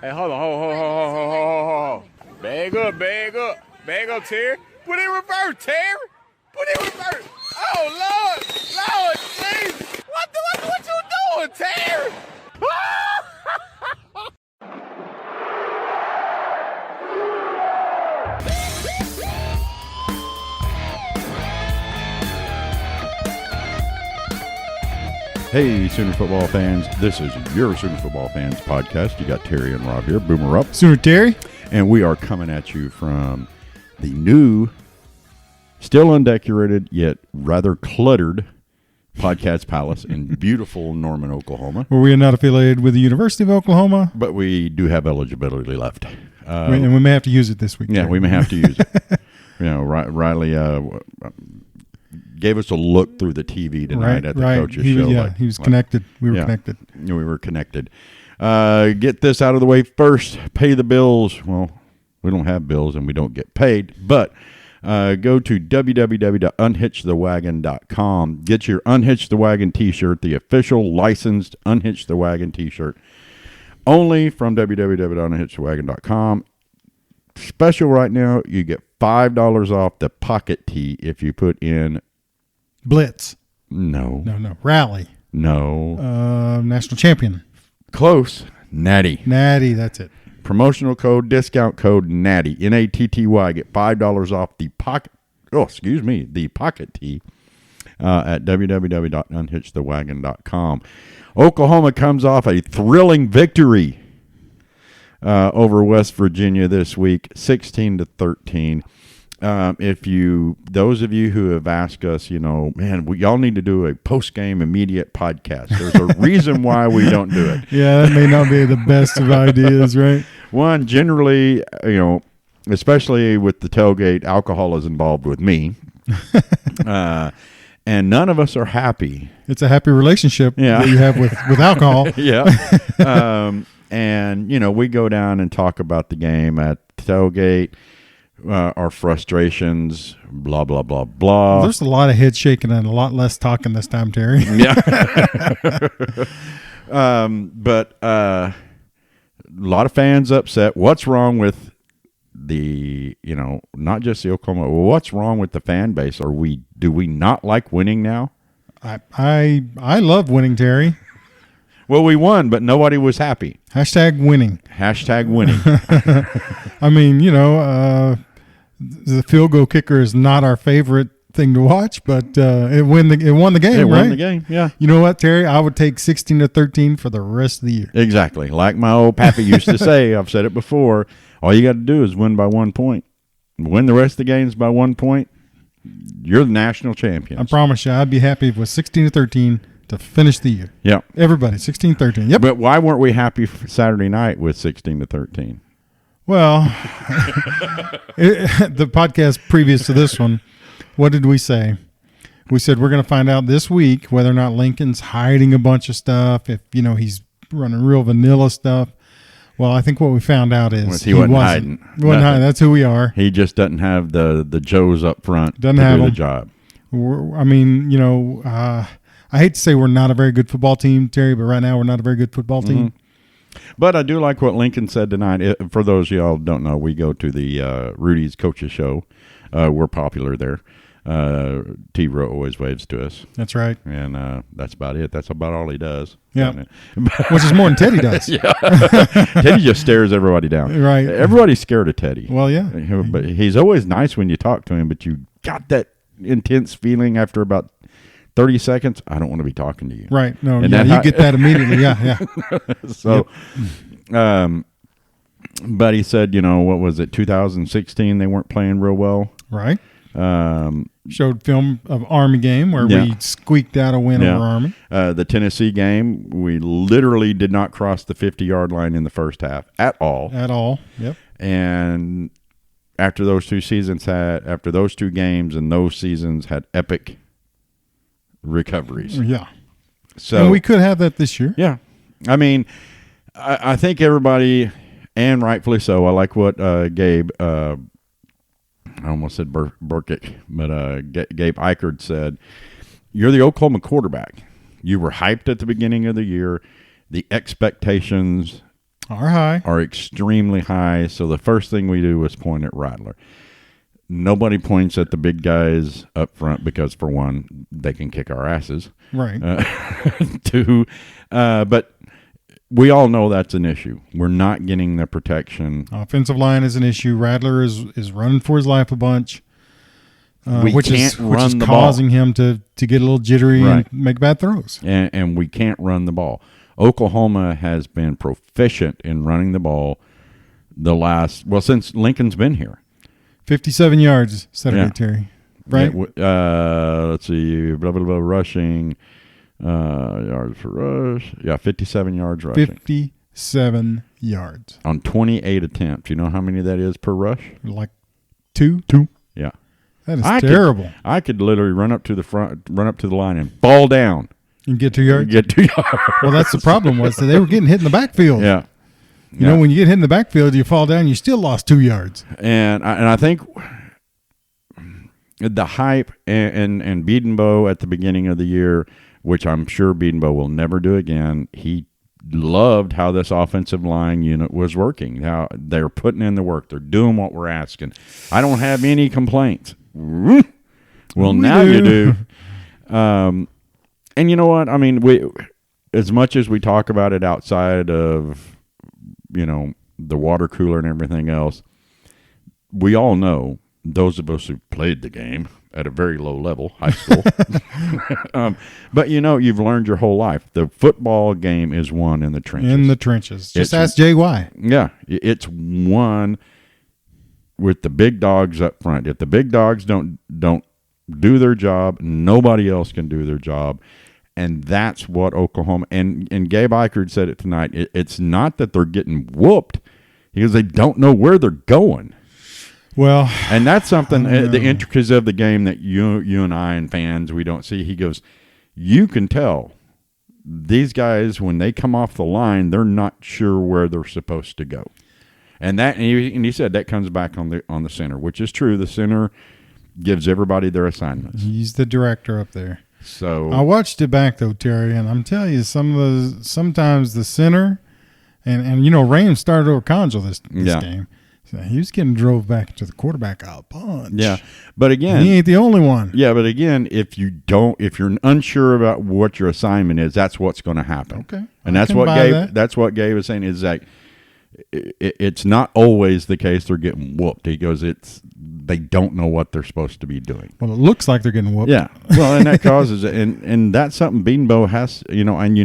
Hey, hold on. Hold. Bag up, Terry. Put in reverse, Terry. Put in reverse. Oh, Lord, jeez. What you doing, Terry? Hey, Sooner football fans. This is your Sooner football fans podcast. You got Terry and Rob here. Boomer up. Sooner Terry. And we are coming at you from the new, still undecorated, yet rather cluttered Podcast Palace in beautiful Norman, Oklahoma. Where we are not affiliated with the University of Oklahoma. But we do have eligibility left. And we may have to use it this week. Yeah, Terry. we may have to use it. Riley gave us a look through the TV tonight at the coach's show. He was connected. We were connected. We were connected. Get this out of the way first. Pay the bills. Well, we don't have bills and we don't get paid, but go to www.unhitchthewagon.com. Get your Unhitch the Wagon t-shirt, the official licensed Unhitch the Wagon t-shirt, only from www.unhitchthewagon.com. Special right now, you get $5 off the pocket tee if you put in Blitz. No. Rally. No. National champion. Close. Natty. That's it. Promotional code, discount code Natty, N-A-T-T-Y. Get $5 off the pocket. The pocket tee at www.unhitchthewagon.com. Oklahoma comes off a thrilling victory over West Virginia this week, 16-13. Those of you who have asked us, y'all need to do a post-game immediate podcast. There's a reason why we don't do it. Yeah, that may not be the best of ideas, right? One, generally, especially with the tailgate, alcohol is involved with me. And none of us are happy. It's a happy relationship that you have with alcohol. Yeah. And, we go down and talk about the game at the tailgate, our frustrations, blah, blah, blah, blah. There's a lot of head shaking and a lot less talking this time, Terry. Yeah. But a lot of fans upset. What's wrong with the, not just the Oklahoma, what's wrong with the fan base? Do we not like winning now? I love winning, Terry. Well, we won, but nobody was happy. #winning. #winning. I mean, the field goal kicker is not our favorite thing to watch, but it won the game, right? It won the game, yeah. You know what, Terry? I would take 16-13 for the rest of the year. Exactly. Like my old pappy used to say, I've said it before, all you got to do is win by 1 point. Win the rest of the games by 1 point, you're the national champion. I promise you, I'd be happy with 16-13 to finish the year. Yeah. Everybody, 16-13. Yep. But why weren't we happy for Saturday night with 16-13? Well, the podcast previous to this one, what did we say? We said we're going to find out this week whether or not Lincoln's hiding a bunch of stuff, if, he's running real vanilla stuff. Well, I think what we found out is he wasn't hiding. That's who we are. He just doesn't have the Joes up front to do the job. I hate to say we're not a very good football team, Terry, but right now we're not a very good football team. But I do like what Lincoln said tonight. For those of y'all who don't know, we go to the Rudy's Coaches Show. We're popular there. T-Row always waves to us. That's right. And that's about it. That's about all he does. Yeah. Which is more than Teddy does. Yeah. Teddy just stares everybody down. Right. Everybody's scared of Teddy. Well, yeah. But he's always nice when you talk to him, but you got that intense feeling after about 30 seconds, I don't want to be talking to you. Right. No, you get that immediately. Yeah. So, but he said, what was it, 2016, they weren't playing real well. Right. Showed film of Army game where we squeaked out a win over Army. The Tennessee game, we literally did not cross the 50-yard line in the first half at all. Yep. And after those two games and those seasons had epic recoveries. Yeah. So and we could have that this year. Yeah. I mean, I think everybody, and rightfully so, I like what Gabe, I almost said Burkitt, but Gabe Eichert said, you're the Oklahoma quarterback. You were hyped at the beginning of the year. The expectations are extremely high. So the first thing we do is point at Rattler. Nobody points at the big guys up front because, for one, they can kick our asses. Right. Two, but we all know that's an issue. We're not getting the protection. Offensive line is an issue. Rattler is running for his life a bunch, which is causing him to get a little jittery and make bad throws. And we can't run the ball. Oklahoma has been proficient in running the ball since Lincoln's been here. 57 yards Saturday, Terry. Right? Yeah, let's see. Blah, blah, blah, rushing. Yards for rush. Yeah, 57 yards rushing. 57 yards. On 28 attempts. You know how many that is per rush? Like two? Yeah. That is terrible. I could literally run up to the line and fall down. And get 2 yards? Get 2 yards. Well, that's the problem was that they were getting hit in the backfield. Yeah. You know, when you get hit in the backfield, you fall down, you still lost 2 yards. And I think the hype and Biedenbow at the beginning of the year, which I'm sure Biedenbow will never do again, he loved how this offensive line unit was working, how they're putting in the work. They're doing what we're asking. I don't have any complaints. Well, now you do. And you know what? I mean, as much as we talk about it outside of, the water cooler and everything else, we all know, those of us who played the game at a very low level, high school, but you've learned your whole life. The football game is won in the trenches. In the trenches. Just ask JY. Yeah, it's won with the big dogs up front. If the big dogs don't do their job, nobody else can do their job. And that's what Oklahoma, and Gabe Eichert said it tonight, it's not that they're getting whooped, because they don't know where they're going. Well, and that's something, the intricacies of the game that you and I and fans, we don't see. He goes, you can tell these guys, when they come off the line, they're not sure where they're supposed to go. And he said that comes back on the center, which is true. The center gives everybody their assignments. He's the director up there. So I watched it back though, Terry, and I'm telling you, sometimes the center and Rams started over Conjo this game. So he was getting drove back to the quarterback a punch. Yeah, but again, he ain't the only one. Yeah, but again, if you're unsure about what your assignment is, that's what's going to happen. Okay, and that's what Gabe was saying is that it's not always the case they're getting whooped. He goes, they don't know what they're supposed to be doing. Well, it looks like they're getting whooped. Yeah. Well, and that causes it. And that's something Biedenbow has, and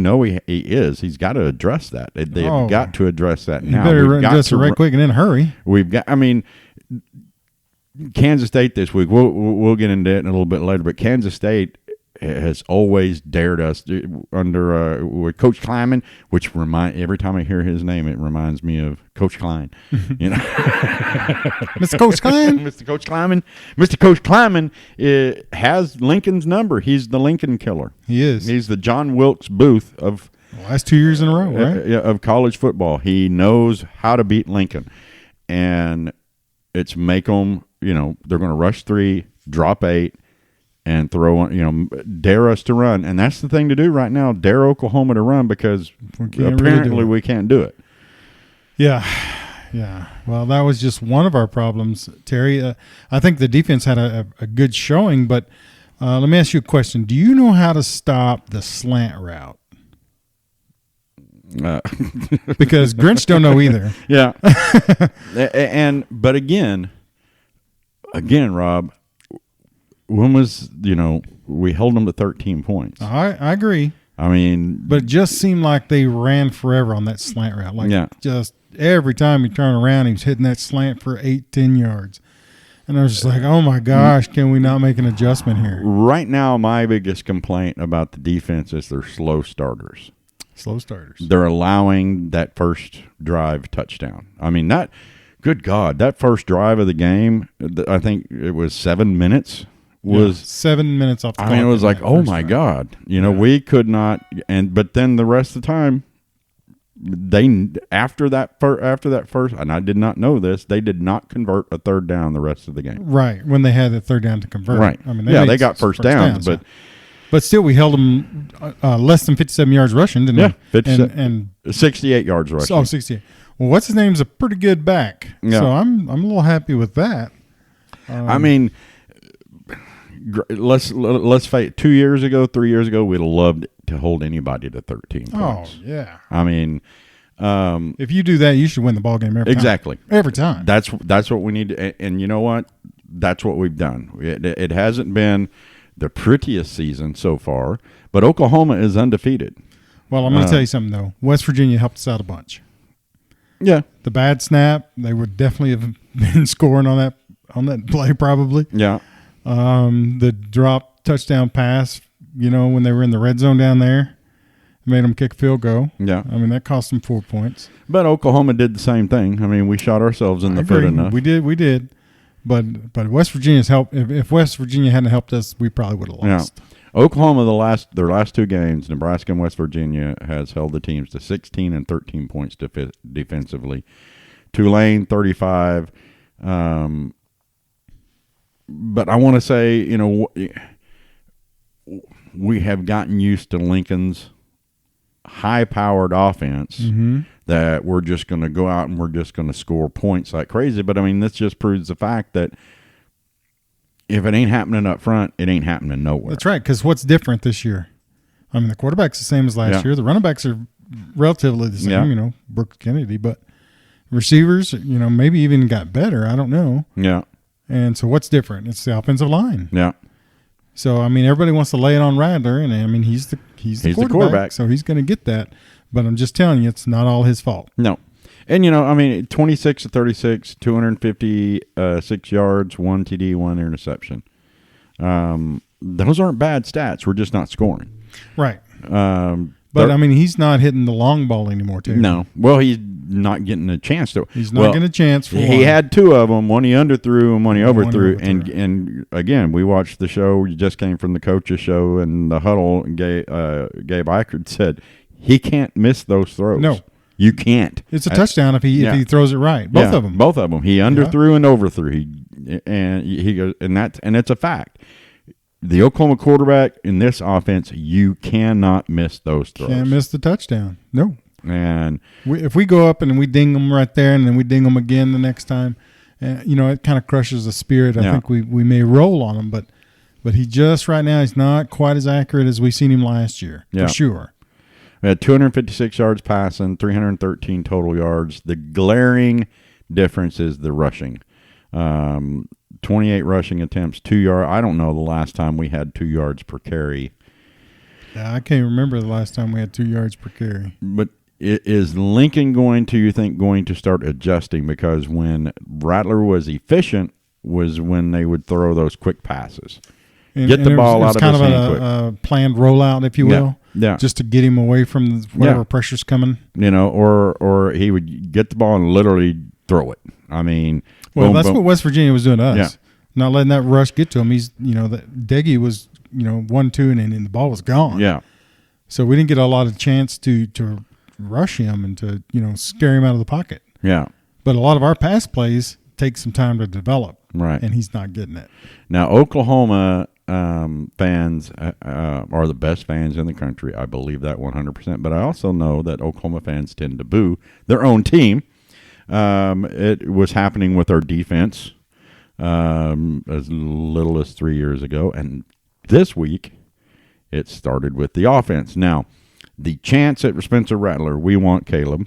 he is. He's got to address that. They've got to address that now. You better address it right quick and then hurry. Kansas State this week, we'll get into it in a little bit later, but Kansas State has always dared us under with Coach Kleiman, which every time I hear his name, it reminds me of Coach Klein. Mr. Coach Klein, Mr. Coach Kleiman, Mr. Coach Kleiman has Lincoln's number. He's the Lincoln killer. He is. He's the John Wilkes Booth of last 2 years in a row, right? Of college football. He knows how to beat Lincoln, and it's make them. They're going to rush 3, drop 8. And throw, dare us to run. And that's the thing to do right now, dare Oklahoma to run, because apparently we can't do it. Yeah. Well, that was just one of our problems, Terry. I think the defense had a good showing, but let me ask you a question. Do you know how to stop the slant route? Because Grinch don't know either. Yeah. But again, Rob, when was, we held them to 13 points. I agree. But it just seemed like they ran forever on that slant route. Just every time you turn around, he was hitting that slant for 8-10 yards. And I was just like, oh my gosh, can we not make an adjustment here? Right now, my biggest complaint about the defense is they're slow starters. They're allowing that first drive touchdown. Good God, that first drive of the game, I think it was 7 minutes. 7 minutes off the clock. It was like, oh my God, we could not. But then the rest of the time, after that first, and I did not know this, they did not convert a third down the rest of the game. Right when they had the third down to convert. Right. They got first downs, but But still, we held them less than 57 yards rushing, didn't Yeah, we? 57 And 68 yards rushing. oh, 68. Well, what's his name's a pretty good back. Yeah. So I'm a little happy with that. I mean, let's face 2 years ago, 3 years ago, we'd have loved to hold anybody to 13 points. Oh, yeah. I mean, If you do that, you should win the ball game every time. exactly. Every time. That's what we need to, and you know what? That's what we've done. It hasn't been the prettiest season so far, but Oklahoma is undefeated. Well, I'm going to tell you something, though. West Virginia helped us out a bunch. Yeah. The bad snap, they would definitely have been scoring on that play probably. Yeah. The drop touchdown pass, when they were in the red zone down there, made them kick a field goal. Yeah. I mean, that cost them 4 points. But Oklahoma did the same thing. I mean, we shot ourselves in the foot enough. We did. But West Virginia's help. If West Virginia hadn't helped us, we probably would have lost. Yeah. Oklahoma, their last two games, Nebraska and West Virginia, has held the teams to 16 and 13 points defensively. Tulane 35. But I want to say, we have gotten used to Lincoln's high-powered offense that we're just going to go out and we're just going to score points like crazy. But, I mean, this just proves the fact that if it ain't happening up front, it ain't happening nowhere. That's right, because what's different this year? I mean, the quarterback's the same as last year. The running backs are relatively the same, Brooks Kennedy. But receivers, maybe even got better. I don't know. Yeah. And so what's different? It's the offensive line. Yeah. So, I mean, everybody wants to lay it on Rattler, and, I mean, he's the quarterback, so he's going to get that. But I'm just telling you, it's not all his fault. No. And, 26 to 36, 256 yards, 1 TD, 1 interception. Those aren't bad stats. We're just not scoring. Right. But, I mean, he's not hitting the long ball anymore, too. No. Well, he's not getting a chance to. He's not getting a chance for He had two of them. One he underthrew and one he overthrew. overthrew. And again, we watched the show. We just came from the coach's show and the huddle. And Gabe Eichert said he can't miss those throws. No. You can't. It's a touchdown if he throws it right. Both of them. Both of them. He underthrew and overthrew. He goes, and it's a fact. The Oklahoma quarterback in this offense, you cannot miss those throws. Can't miss the touchdown. No. And if we go up and we ding them right there, and then we ding them again the next time, it kind of crushes the spirit. I think we may roll on him, but he just right now he's not quite as accurate as we seen him last year for sure. We had 256 yards passing, 313 total yards. The glaring difference is the rushing. 28 rushing attempts, 2 yards. I don't know the last time we had 2 yards per carry. Yeah, I can't remember the last time we had 2 yards per carry. But is Lincoln going to start adjusting? Because when Rattler was efficient was when they would throw those quick passes. Get the ball out of his hand quick. It's kind of a planned rollout, if you will. Yeah. Just to get him away from whatever pressure's coming. Or he would get the ball and literally throw it. I mean, well, that's what West Virginia was doing to us. Yeah. Not letting that rush get to him. He's, that Deggy was, 1-2, and then the ball was gone. Yeah. So we didn't get a lot of chance to rush him and to, scare him out of the pocket. Yeah. But a lot of our pass plays take some time to develop. Right. And he's not getting it. Now, Oklahoma fans are the best fans in the country. I believe that 100%. But I also know that Oklahoma fans tend to boo their own team. It was happening with our defense as little as 3 years ago. And this week, it started with the offense. Now, the chance at Spencer Rattler, we want Caleb.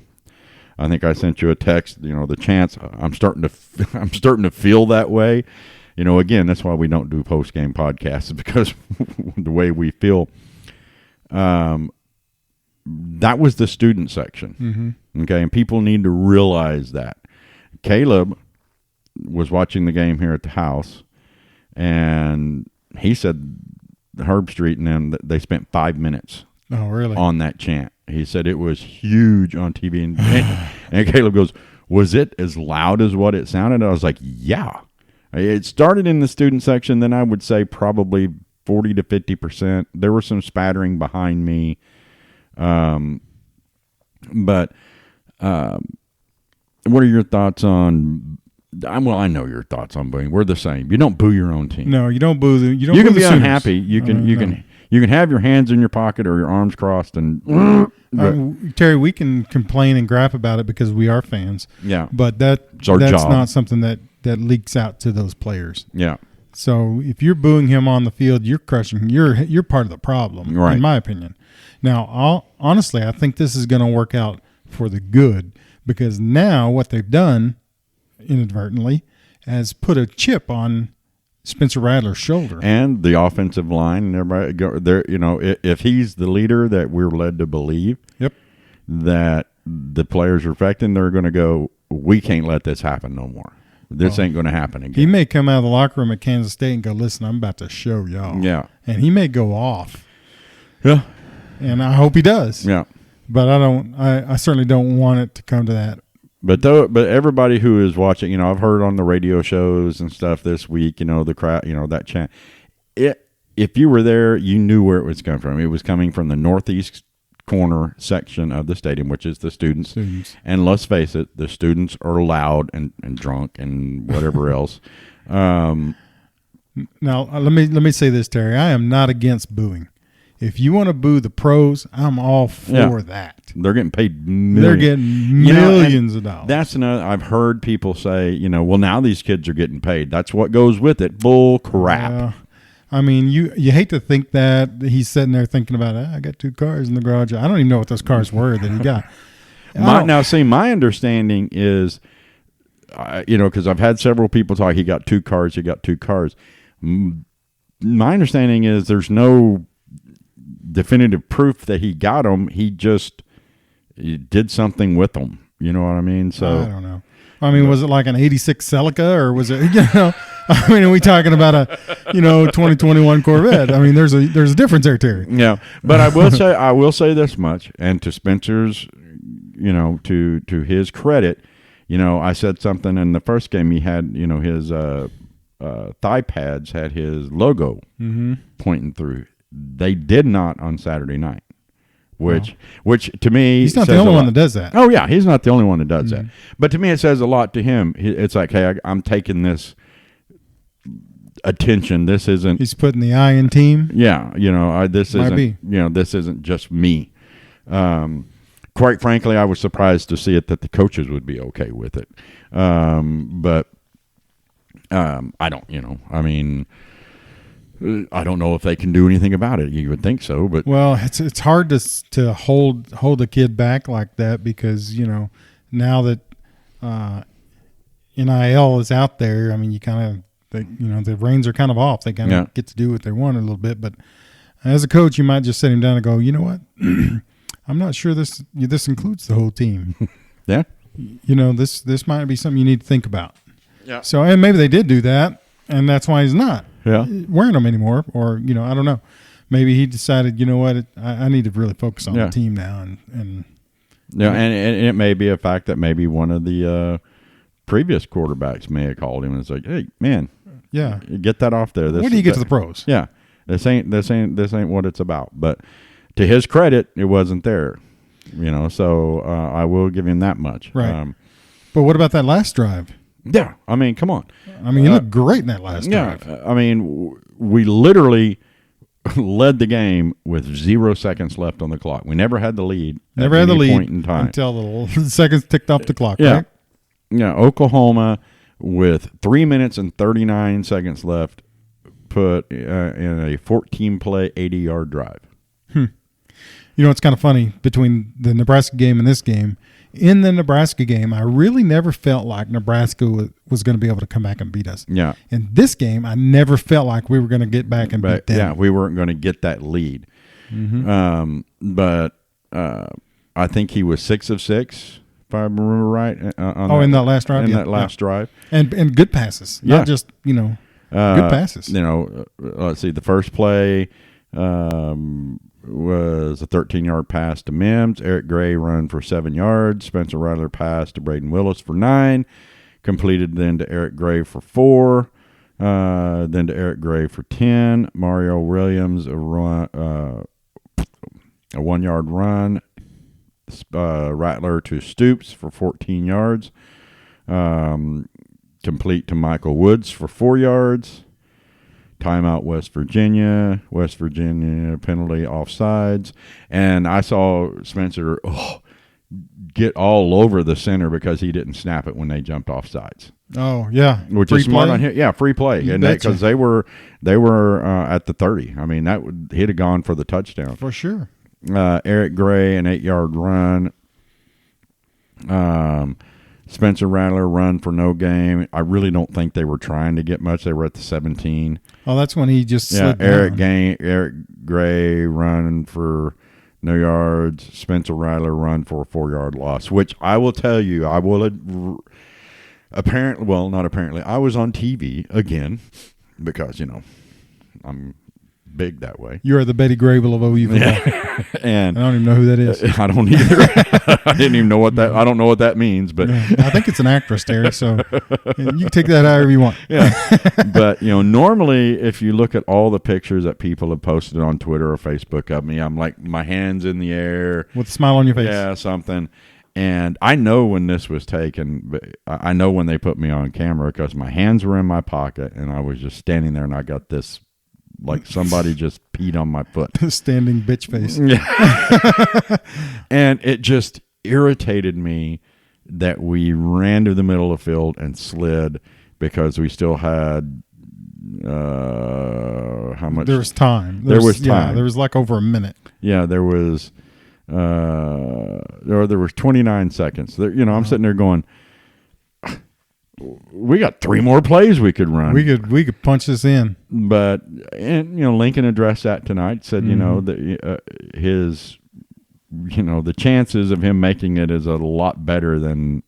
I think I sent you a text. The chance. I'm starting to feel that way. Again, that's why we don't do post game podcasts, because the way we feel. That was the student section. Okay, and people need to realize that. Caleb was watching the game here at the house, and he said Herb Street and them, they spent 5 minutes. Oh, really? On that chant. He said it was huge on TV. And Caleb goes, was it as loud as what it sounded? I was like, yeah. It started in the student section. Then I would say probably 40 to 50%. There was some spattering behind me. But what are your thoughts on... Well, I know your thoughts on booing. We're the same. You don't boo your own team. No, you don't boo them. You can be unhappy. You You can have your hands in your pocket or your arms crossed, and Terry, we can complain and gripe about it because we are fans. Yeah. But our that's job. not something that leaks out to those players. Yeah. So if you're booing him on the field, you're crushing. You're part of the problem, Right. in my opinion. Now, honestly, I think this is going to work out for the good because now what they've done inadvertently has put a chip on Spencer Rattler's shoulder. And the offensive line and everybody go there. You know, if he's the leader that we're led to believe, Yep. that the players are affecting, they're going to go, we can't let this happen no more. This ain't going to happen again. He may come out of the locker room at Kansas State and go, listen, I'm about to show y'all. Yeah. And he may go off. Yeah. And I hope he does. Yeah. But I certainly don't want it to come to that. But everybody who is watching, you know, I've heard on the radio shows and stuff this week, you know, the crowd, you know, that chant. If you were there, you knew where it was coming from. It was coming from the northeast corner section of the stadium, which is the students. And let's face it, the students are loud and drunk and whatever else. Now, let me say this, Terry. I am not against booing. If you want to boo the pros, I'm all for that. They're getting paid millions. They're getting millions of dollars. That's another. I've heard people say, you know, well, now these kids are getting paid. That's what goes with it. Bull crap. I mean, you hate to think that he's sitting there thinking about, I got 2 cars in the garage. I don't even know what those cars were that he got. My understanding is, you know, because I've had several people talk, he got 2 cars. My understanding is there's no definitive proof that he got them. He did something with them. You know what I mean? So I don't know. I mean, was it like an 86 Celica or was it, you know, I mean, are we talking about a, you know, 2021 Corvette? I mean, there's a difference there, Terry. Yeah. But I will say this much, and to Spencer's, you know, to his credit, you know, I said something in the first game. He had, you know, his thigh pads had his logo pointing through. They did not on Saturday night, which to me, he's not the only one that does that. Oh yeah, he's not the only one that does that. But to me, it says a lot to him. It's like, hey, I'm taking this attention. This isn't. He's putting the I in team. Yeah, you know, this isn't. You know, this isn't just me. Quite frankly, I was surprised to see it that the coaches would be okay with it. But I don't. You know, I mean. I don't know if they can do anything about it. You would think so, but well, it's hard to hold a kid back like that because, you know, now that NIL is out there, I mean, you kind of, you know, the reins are kind of off. They kind of get to do what they want a little bit. But as a coach, you might just sit him down and go, you know what, I'm not sure this includes the whole team. Yeah, you know, this might be something you need to think about. Yeah. So, and maybe they did do that, and that's why he's not. Yeah. Wearing them anymore, or, you know, I don't know. Maybe he decided, you know what, I need to really focus on the team now, and it may be a fact that maybe one of the previous quarterbacks may have called him and said, "Hey, man, get that off there. When do you get to the pros? Yeah, this ain't what it's about." But to his credit, it wasn't there, you know. So I will give him that much. Right. But what about that last drive? Yeah, I mean, come on. I mean, he looked great in that last drive. I mean, we literally led the game with 0 seconds left on the clock. We never had the lead. Never had the lead point in time until the seconds ticked off the clock. Yeah, right? Yeah. Oklahoma with 3 minutes and 39 seconds left put in a 14-play, 80-yard drive. You know, it's kind of funny between the Nebraska game and this game. In the Nebraska game, I really never felt like Nebraska was going to be able to come back and beat us. Yeah. In this game, I never felt like we were going to get back and beat them. Yeah, we weren't going to get that lead. But I think he was 6 of 6, if I remember right. In that last drive? In that last drive. And good passes. Not just, you know, good passes. You know, let's see, the first play was a 13-yard pass to Mims. Eric Gray run for 7 yards. Spencer Rattler pass to Braden Willis for 9. Completed then to Eric Gray for 4. Then to Eric Gray for 10. Mario Williams a 1-yard run. Rattler to Stoops for 14 yards. Complete to Michael Woods for 4 yards. timeout West Virginia penalty offsides. And I saw Spencer get all over the center because he didn't snap it when they jumped offsides. Oh yeah, which free is smart play? on him. Yeah, free play, You and betcha. because they were at the 30. I mean, he'd have gone for the touchdown For sure. Eric Gray, an 8-yard run. Spencer Rattler run for no game. I really don't think they were trying to get much. They were at the 17. Oh, that's when he just slid Eric down. Eric Gray run for no yards. Spencer Rattler run for a 4-yard loss. Which I will tell you, I will. Apparently, well, not apparently. I was on TV again because I'm big that way. You are the Betty Grable of OU football. And I don't even know who that is. I don't either. I didn't even know what that. I don't know what that means, but I think it's an actress, Terry. So you can take that however you want. yeah. But normally, if you look at all the pictures that people have posted on Twitter or Facebook of me, I'm like my hands in the air With a smile on your face. yeah, something. And I know when this was taken, but I know when they put me on camera because my hands were in my pocket and I was just standing there and I got this, like somebody just peed on my foot. Standing bitch face. Yeah. And it just irritated me that we ran to the middle of the field and slid because we still had how much? There was time. There was time. Yeah, there was like over a minute. Yeah, there was there was 29 seconds. I'm sitting there going, we got 3 more plays we could run. We could punch this in. But Lincoln addressed that tonight. Said that his the chances of him making it is a lot better than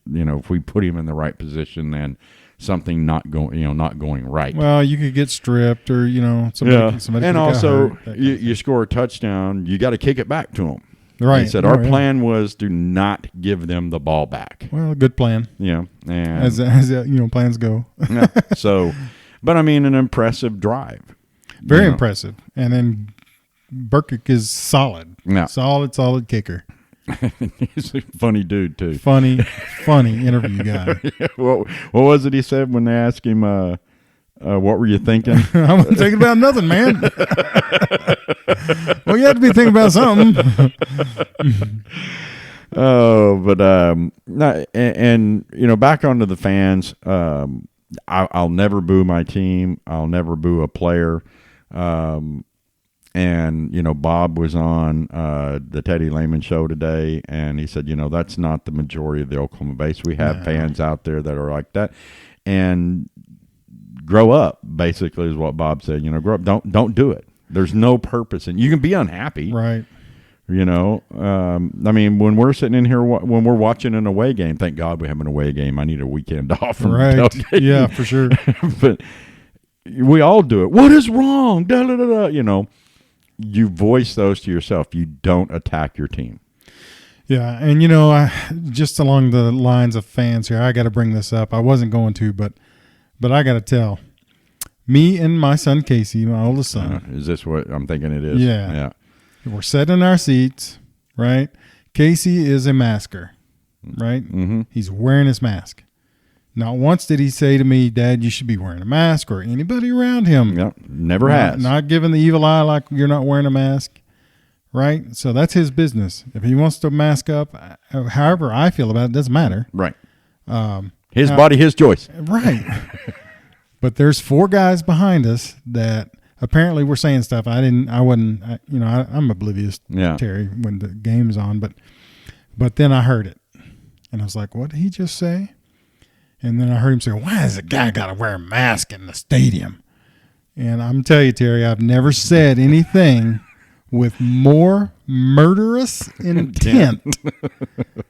if we put him in the right position than something not going right. Well, you could get stripped or somebody and also got hurt, you score a touchdown, you got to kick it back to him. right. He said our plan was to not give them the ball back. Well, good plan. Yeah, and As plans go. yeah, so, but I mean, an impressive drive. Very impressive. And then Burkick is solid. Yeah. Solid kicker. He's a funny dude too. Funny interview guy. What was it he said when they asked him, what were you thinking? I wasn't thinking about nothing, man. Well, you have to be thinking about something. Oh, but back onto the fans. I'll never boo my team. I'll never boo a player. And Bob was on the Teddy Lehman show today, and he said, that's not the majority of the Oklahoma base. We have fans out there that are like that, and grow up. Basically, is what Bob said. Grow up. Don't do it. There's no purpose, and you can be unhappy, Right. I mean, when we're sitting in here, when we're watching an away game, thank God we have an away game. I need a weekend off from Right. tailgating. Yeah, for sure. But we all do it. What is wrong? Da, da, da, da. You voice those to yourself. You don't attack your team. Yeah, and I just along the lines of fans here, I got to bring this up. I wasn't going to, but I got to tell. Me and my son Casey, my oldest son. Is this what I'm thinking it is? Yeah. We're sitting in our seats, right? Casey is a masker, right? Mm-hmm. He's wearing his mask. Not once did he say to me, Dad, you should be wearing a mask, or anybody around him. Yep. Never has. Not giving the evil eye like you're not wearing a mask, right? So that's his business. If he wants to mask up, however I feel about it, doesn't matter. Right. His body, his choice. Right. But there's 4 guys behind us that apparently were saying stuff. I'm oblivious, Yeah. Terry, when the game's on, but then I heard it. And I was like, what did he just say? And then I heard him say, why has a guy got to wear a mask in the stadium? And I'm telling you, Terry, I've never said anything with more murderous intent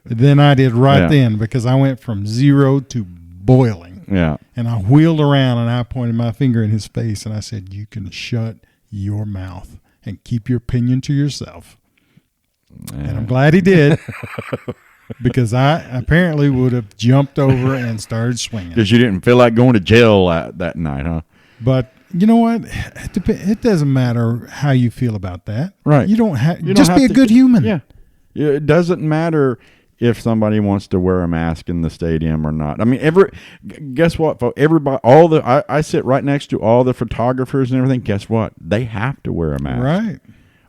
than I did right then, because I went from 0 to boiling. Yeah. And I wheeled around and I pointed my finger in his face and I said, you can shut your mouth and keep your opinion to yourself. And I'm glad he did. Because I apparently would have jumped over and started swinging. Because you didn't feel like going to jail that night, huh? But you know what? It doesn't matter how you feel about that. Right. You don't have. You don't Just have be a to- good human. Yeah. It doesn't matter if somebody wants to wear a mask in the stadium or not. I mean, guess what, folks? Everybody, I sit right next to all the photographers and everything. Guess what? They have to wear a mask. Right.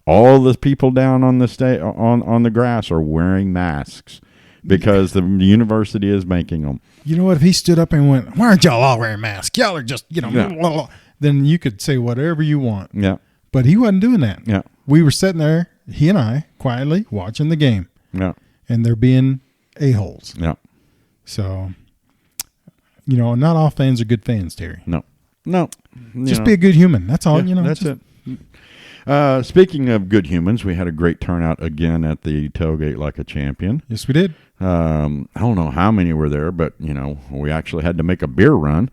All the people down on the on the grass are wearing masks because the university is making them. You know what? If he stood up and went, "Why aren't y'all all wearing masks? Y'all are just, blah, blah, blah," then you could say whatever you want. Yeah. But he wasn't doing that. Yeah. We were sitting there, he and I, quietly watching the game. Yeah. And they're being a-holes. Yeah. So, not all fans are good fans, Terry. No. Just be a good human. That's all. That's it. Speaking of good humans, we had a great turnout again at the tailgate like a champion. Yes, we did. I don't know how many were there, but we actually had to make a beer run.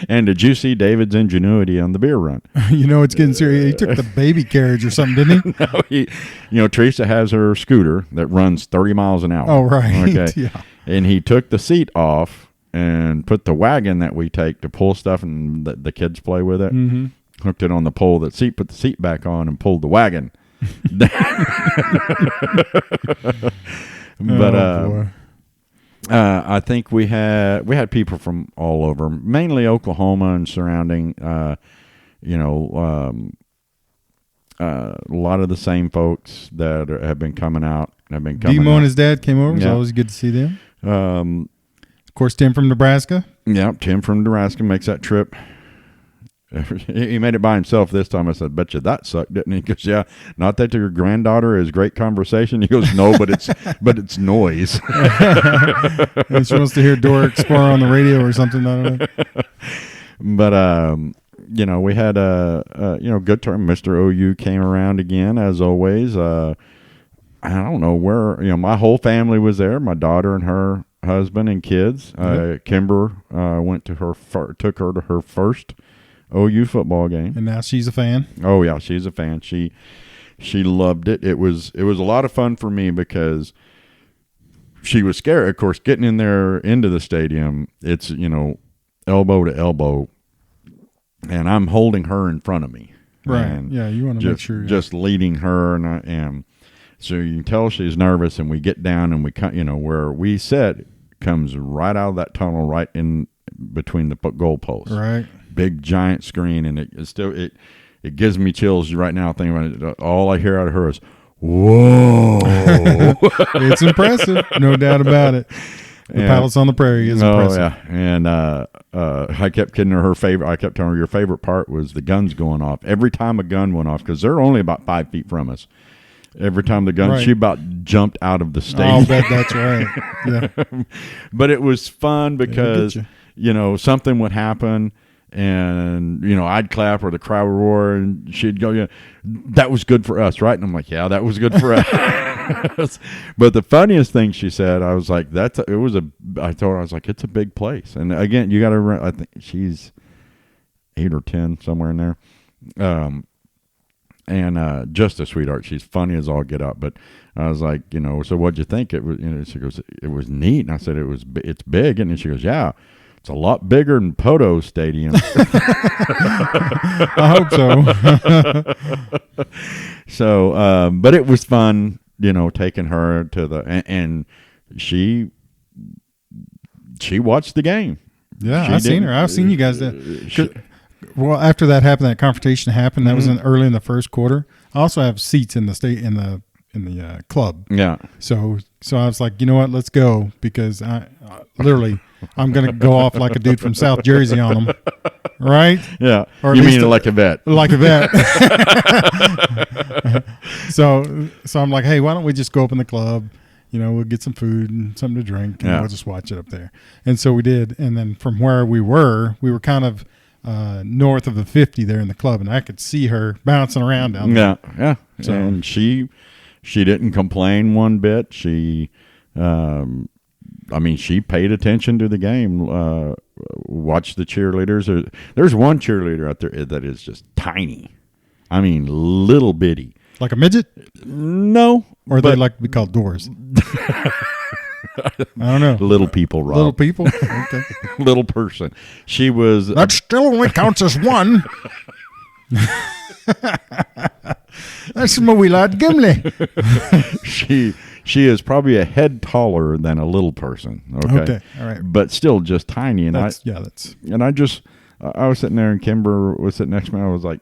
And did you see David's ingenuity on the beer run? It's getting serious. He took the baby carriage or something, didn't he? No, Teresa has her scooter that runs 30 miles an hour. Oh, right. Okay. Yeah. And he took the seat off and put the wagon that we take to pull stuff and the kids play with it. Mm-hmm. Hooked it on the pole of the seat, put the seat back on, and pulled the wagon. But I think we had people from all over, mainly Oklahoma and surrounding. A lot of the same folks that have been coming out have been coming. Demo and his dad came over. It was Yeah. always good to see them. Of course, Tim from Nebraska. Yeah, Tim from Nebraska makes that trip. He made it by himself this time. I said, "Bet you that sucked, didn't he?" He goes, "Yeah, not that your granddaughter is great conversation." He goes, "No, but it's noise." And she wants to hear Dora Explorer on the radio or something. I don't know. But we had a good turn. Mr. OU came around again as always. I don't know where my whole family was there. My daughter and her husband and kids. Kimber took her to her first OU football game, and now she's a fan. Oh yeah, she's a fan. She loved it. It was a lot of fun for me because she was scared. Of course, getting in there into the stadium, it's elbow to elbow, and I'm holding her in front of me. Right. And yeah, you want to make sure. Just leading her, and so you can tell she's nervous. And we get down, and we where we sit comes right out of that tunnel, right in between the goalposts. Right. Big giant screen, and it gives me chills right now thinking about it. All I hear out of her is "Whoa!" It's impressive, no doubt about it. The Palace on the Prairie is impressive. Oh yeah, and I kept kidding her. I kept telling her your favorite part was the guns going off. Every time a gun went off, because they're only about 5 feet from us. Every time the gun, right. She about jumped out of the stadium. I'll bet that's right. Yeah, but it was fun because something would happen. And, I'd clap or the crowd would roar and she'd go, that was good for us, right? And I'm like, yeah, that was good for us. But the funniest thing she said, I was like, I told her, I was like, it's a big place. And again, you got to, I think she's 8 or 10, somewhere in there. And just a sweetheart. She's funny as all get up. But I was like, so what'd you think? It was, she goes, it was neat. And I said, it's big. And then she goes, yeah. It's a lot bigger than Poto Stadium. I hope so. So, but it was fun, taking her to and she watched the game. Yeah, I've seen her. I've seen you guys. Well, after that happened, that confrontation happened. That was early in the first quarter. I also have seats in the club. Yeah. So I was like, you know what? Let's go, because I literally I'm going to go off like a dude from South Jersey on them, right? Yeah. Or you mean like a vet? Like a vet. So I'm like, hey, why don't we just go up in the club? We'll get some food and something to drink, and we'll just watch it up there. And so we did. And then from where we were kind of north of the 50 there in the club, and I could see her bouncing around down there. Yeah. So, and she didn't complain one bit. She she paid attention to the game, watched the cheerleaders. There's one cheerleader out there that is just tiny. I mean, little bitty. Like a midget? No. Or they like to be called doors? I don't know. Little people, Rob. Little people? Okay. Little person. She was... That still only counts as one. That's my wee lad Gimli. She is probably a head taller than a little person. Okay. All right. But still just tiny. And That's I was sitting there and Kimber was sitting next to me. I was like,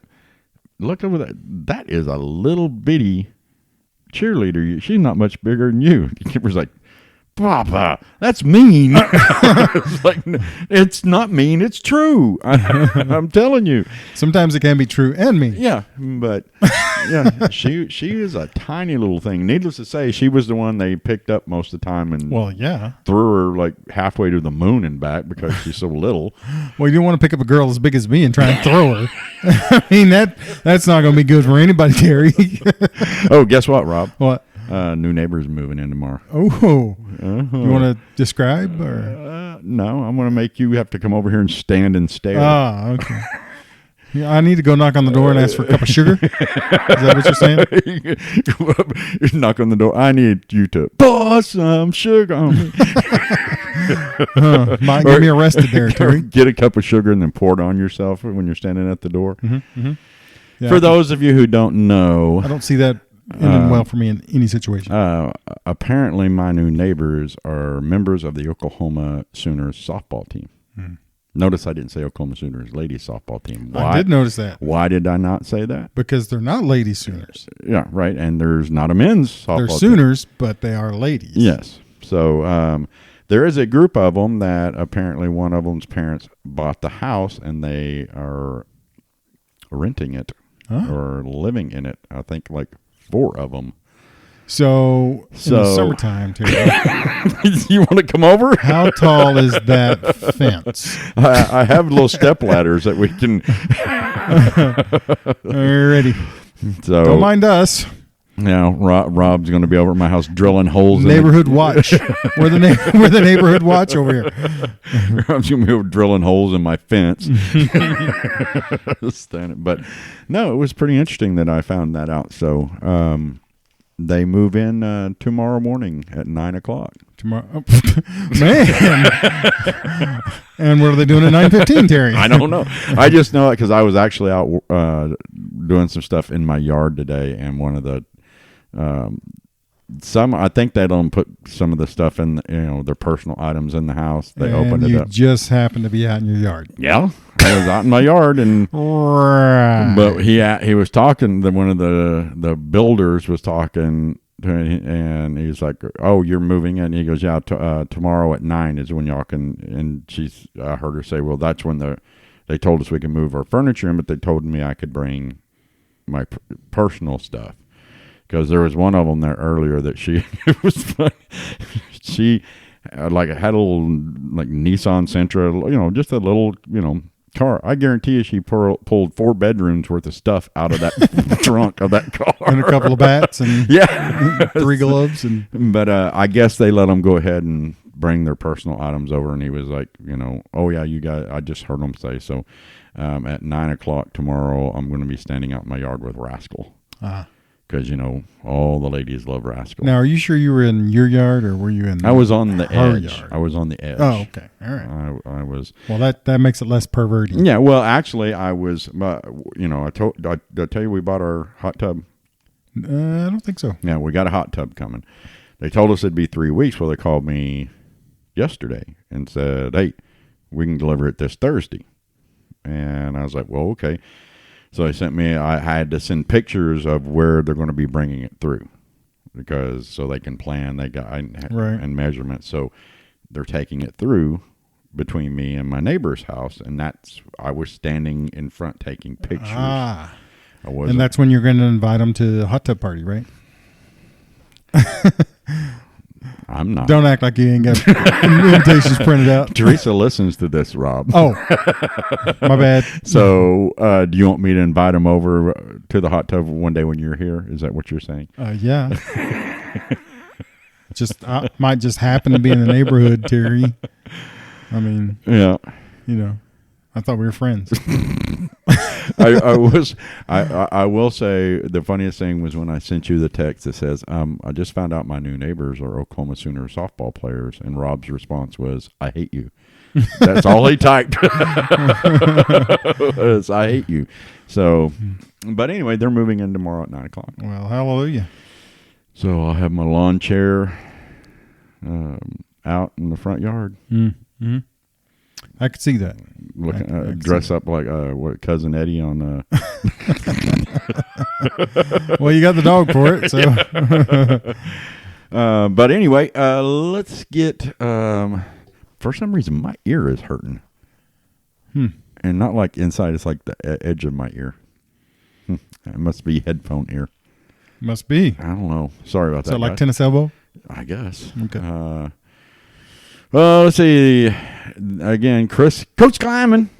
look over that. That is a little bitty cheerleader. She's not much bigger than you. Kimber's like, Papa, that's mean. It's like, it's not mean. It's true. I'm telling you. Sometimes it can be true and mean. Yeah, but yeah, she is a tiny little thing. Needless to say, she was the one they picked up most of the time and threw her like halfway to the moon and back because she's so little. Well, you don't want to pick up a girl as big as me and try and throw her. I mean that's not going to be good for anybody, Terry. Oh, guess what, Rob? What? New neighbors moving in tomorrow. Oh, you want to describe or? No, I'm going to make you have to come over here and stand and stare. Ah, okay. Yeah, I need to go knock on the door and ask for a cup of sugar. Is that what you're saying? Knock on the door. I need you to pour some sugar on me. Might get me arrested there, Terry. Get a cup of sugar and then pour it on yourself when you're standing at the door. Yeah, For those of you who don't know, I don't see that ending well for me in any situation. Apparently my new neighbors are members of the Oklahoma Sooners softball team. Notice I didn't say Oklahoma Sooners ladies softball team. Why? I did notice that. Why did I not say that? Because they're not lady Sooners. Yeah, right. And there's not a men's softball They're team. Sooners, but they are ladies. Yes. So there is a group of them that apparently one of them's parents bought the house and they are renting it or living in it. I think like 4 of them. So in the summertime, Terry, you want to come over? How tall is that fence? I have little step ladders that we can. Alrighty. So don't mind us. Now Rob's going to be over at my house drilling holes. Neighborhood watch. We're the neighborhood watch over here. Rob's going to be over drilling holes in my fence. But no, it was pretty interesting that I found that out. So they move in tomorrow morning at 9:00. Tomorrow, man. And what are they doing at 9:15, Terry? I don't know. I just know it because I was actually out doing some stuff in my yard today, and one of the I think they don't put some of the stuff in, their personal items in the house. They opened it up. You just happened to be out in your yard. Yeah, I was out in my yard, and but he was talking. One of the builders was talking, and he's like, "Oh, you're moving in?" And he goes, "Yeah, tomorrow at 9 is when y'all can." And I heard her say, "Well, that's when they told us we can move our furniture in, but they told me I could bring my personal stuff." Because there was one of them there earlier that it was funny. She had a little like Nissan Sentra, just a little, car. I guarantee you she pulled 4 bedrooms worth of stuff out of that trunk of that car. And a couple of bats and 3 gloves. But I guess they let them go ahead and bring their personal items over. And he was like, "Oh yeah, you guys," I just heard him say. So at 9:00 tomorrow, I'm going to be standing out in my yard with Rascal. Because, all the ladies love Rascal. Now, are you sure you were in your yard or were you in I was on the edge. Yard? I was on the edge. Oh, okay. All right. I was. Well, that makes it less perverted. Yeah, well, actually, I was, did I tell you we bought our hot tub? I don't think so. Yeah, we got a hot tub coming. They told us it'd be 3 weeks. Well, they called me yesterday and said, "Hey, we can deliver it this Thursday." And I was like, well, okay. So they sent me, I had to send pictures of where they're going to be bringing it through so they can plan, and measurements. So they're taking it through between me and my neighbor's house. And I was standing in front taking pictures. And that's when you're going to invite them to the hot tub party, right? I'm not. Don't act like you ain't got invitations printed out. Teresa listens to this, Rob. Oh, my bad. So, do you want me to invite him over to the hot tub one day when you're here? Is that what you're saying? Yeah. I might just happen to be in the neighborhood, Terry. I mean, yeah. I thought we were friends. I will say the funniest thing was when I sent you the text that says, I just found out my new neighbors are Oklahoma Sooner softball players, and Rob's response was, "I hate you." That's all he typed. Was, "I hate you." So, but anyway, they're moving in tomorrow at 9:00. Well, hallelujah. So I'll have my lawn chair out in the front yard. Mm-hmm. I could see that. Looking, dress up like what Cousin Eddie on. Well, you got the dog for it, so. But anyway, let's get. For some reason, my ear is hurting, and not like inside. It's like the edge of my ear. It must be headphone ear. Must be. I don't know. Sorry about that. So like guys. tennis elbow? I guess. Okay. Well, let's see. Again, Coach Kleiman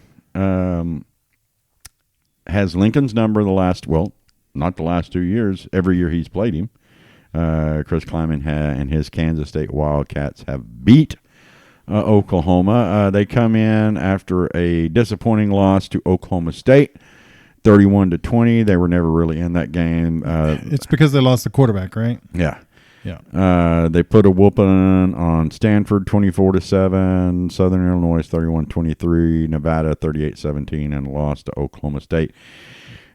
has Lincoln's number not the last 2 years. Every year he's played him. Chris Kleiman and his Kansas State Wildcats have beat Oklahoma. They come in after a disappointing loss to Oklahoma State, 31-20. They were never really in that game. It's because they lost the quarterback, right? Yeah. Yeah. They put a whooping on Stanford 24-7, Southern Illinois 31-23, Nevada 38-17, and lost to Oklahoma State.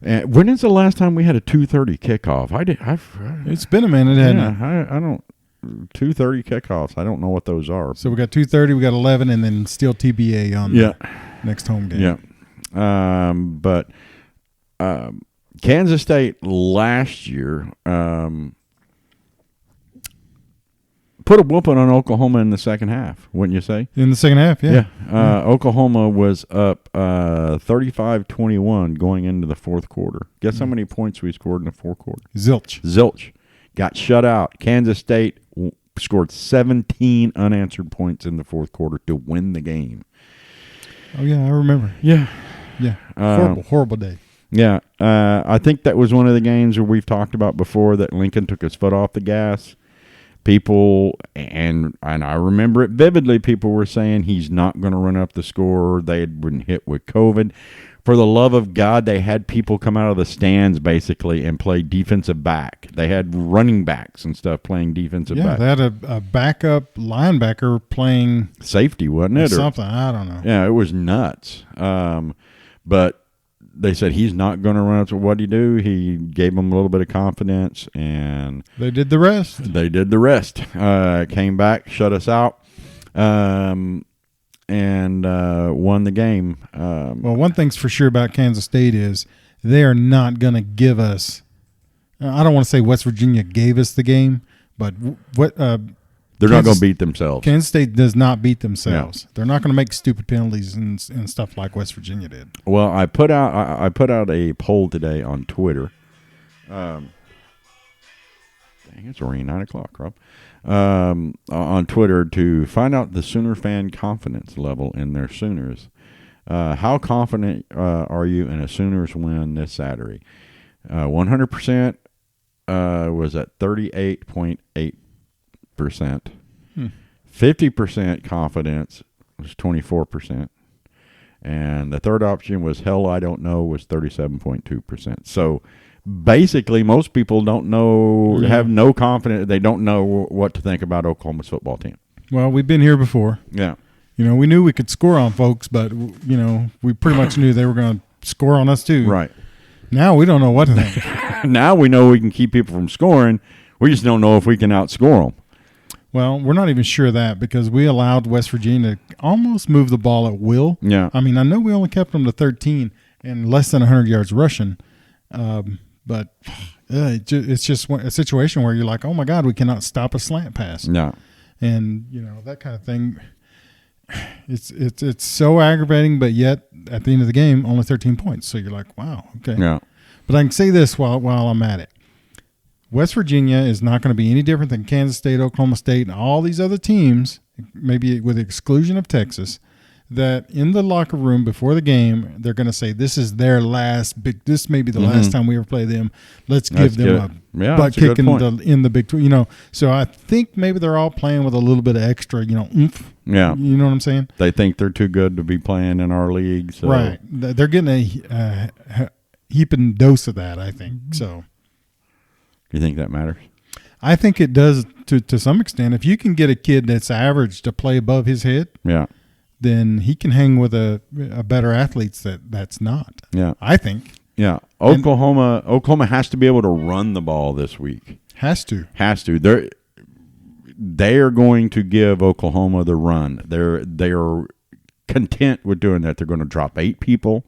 And when is the last time we had a 2:30 kickoff? It's been a minute, hasn't it? I don't 2:30 kickoffs. I don't know what those are. So we got 2:30, we got 11, and then still TBA on the next home game. Yeah. But Kansas State last year put a whooping on Oklahoma in the second half, wouldn't you say? In the second half, yeah. Oklahoma was up 35-21 going into the fourth quarter. Guess how many points we scored in the fourth quarter? Zilch. Got shut out. Kansas State scored 17 unanswered points in the fourth quarter to win the game. Oh, yeah, I remember. Yeah. Horrible day. Yeah. I think that was one of the games where we've talked about before that Lincoln took his foot off the gas. People, and I remember it vividly, people were saying he's not going to run up the score. They had been hit with COVID. For the love of God, they had people come out of the stands basically and play defensive back. They had running backs and stuff playing defensive back. They had a backup linebacker playing safety, wasn't it? Something. I don't know. Yeah, it was nuts. But they said he's not going to run up. So what did he do? He gave them a little bit of confidence, and they did the rest. Came back, shut us out, and won the game. Well, one thing's for sure about Kansas State is they are not going to give us – I don't want to say West Virginia gave us the game, but they're not going to beat themselves. Kansas State does not beat themselves. Yeah. They're not going to make stupid penalties and stuff like West Virginia did. Well, I put out a poll today on Twitter. Dang, it's already 9 o'clock, Rob. On Twitter to find out the Sooner fan confidence level in their Sooners. How confident are you in a Sooners win this Saturday? 100% was at 38.8%. 50% confidence was 24%. And the third option was hell I don't know was 37.2%. So basically most people don't know, have no confidence. They don't know what to think about Oklahoma's football team. Well, we've been here before. Yeah. We knew we could score on folks, but, we pretty much knew they were going to score on us too. Right. Now we don't know what to think. Now we know we can keep people from scoring. We just don't know if we can outscore them. Well, we're not even sure of that because we allowed West Virginia to almost move the ball at will. Yeah. I mean, I know we only kept them to 13 and less than 100 yards rushing, but it's just a situation where you're like, oh, my God, we cannot stop a slant pass. No. And, that kind of thing, it's so aggravating, but yet at the end of the game, only 13 points. So you're like, wow, okay. Yeah. But I can say this while I'm at it. West Virginia is not going to be any different than Kansas State, Oklahoma State, and all these other teams, maybe with the exclusion of Texas, that in the locker room before the game, they're going to say, this is their last big – this may be the last time we ever play them. Let's give them a butt kick in the Big 12. So I think maybe they're all playing with a little bit of extra, oomph. Yeah. You know what I'm saying? They think they're too good to be playing in our league. So. Right. They're getting a heaping dose of that, I think. So – do you think that matters? I think it does to some extent. If you can get a kid that's average to play above his head, then he can hang with a better athletes that's not. Yeah, I think. Yeah, Oklahoma has to be able to run the ball this week. Has to. They are going to give Oklahoma the run. They are content with doing that. They're going to drop 8 people,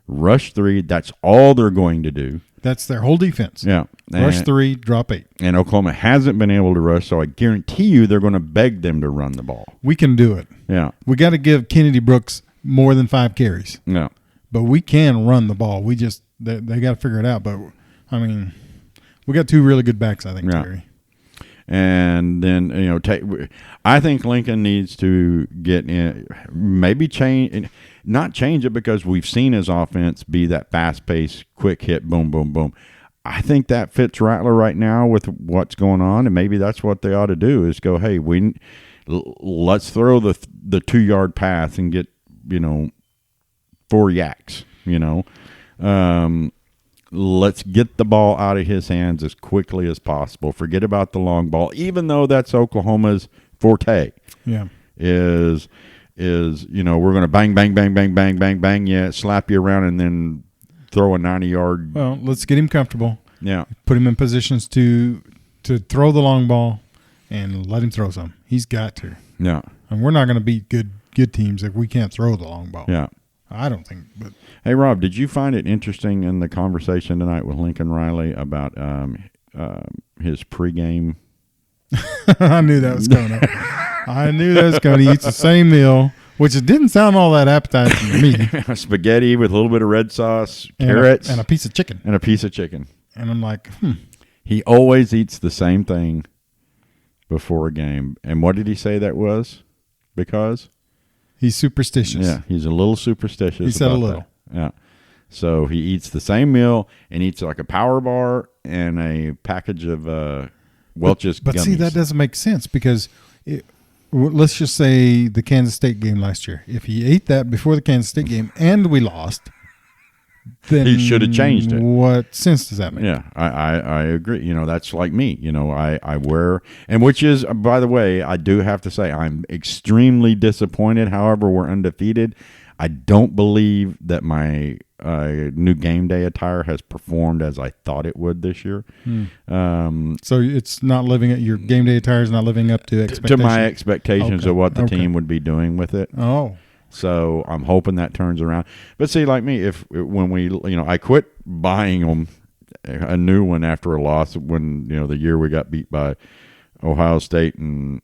rush 3. That's all they're going to do. That's their whole defense. Yeah. Rush 3, drop 8. And Oklahoma hasn't been able to rush, so I guarantee you they're going to beg them to run the ball. We can do it. Yeah. We got to give Kennedy Brooks more than 5 carries. Yeah. But we can run the ball. We just they got to figure it out. But I mean, we got 2 really good backs, I think, Terry. And then I think Lincoln needs to get in, maybe not change it, because we've seen his offense be that fast-paced, quick hit, boom, boom, boom. I think that fits Rattler right now with what's going on, and maybe that's what they ought to do is go, hey, let's throw the 2-yard pass and get 4 yaks. Let's get the ball out of his hands as quickly as possible. Forget about the long ball, even though that's Oklahoma's forte. Yeah, is we're going to bang, bang, bang, bang, bang, bang, bang, yeah, slap you around and then throw a 90-yard. Well, let's get him comfortable. Yeah, put him in positions to throw the long ball and let him throw some. He's got to. Yeah, and we're not going to beat good teams if we can't throw the long ball. Yeah, I don't think. But hey, Rob, did you find it interesting in the conversation tonight with Lincoln Riley about his pregame? I knew that was coming up. I knew that was coming. He eats the same meal, which it didn't sound all that appetizing to me. Spaghetti with a little bit of red sauce, carrots, and a piece of chicken. And I'm like, He always eats the same thing before a game. And what did he say that was? Because? He's superstitious. Yeah, he's a little superstitious. He said a little. That. Yeah. So he eats the same meal and eats like a power bar and a package of Welch's But gummies. see, that doesn't make sense because let's just say the Kansas State game last year. If he ate that before the Kansas State game and we lost, then he should have changed it. What sense does that make? Yeah, I agree. That's like me. I wear, and which is, by the way, I do have to say I'm extremely disappointed. However, we're undefeated. I don't believe that my new game day attire has performed as I thought it would this year. So it's not living at your game day attire is not living up to expectations. To my expectations of what the team would be doing with it. Oh. So I'm hoping that turns around. But see, like me, I quit buying them a new one after a loss when, the year we got beat by Ohio State and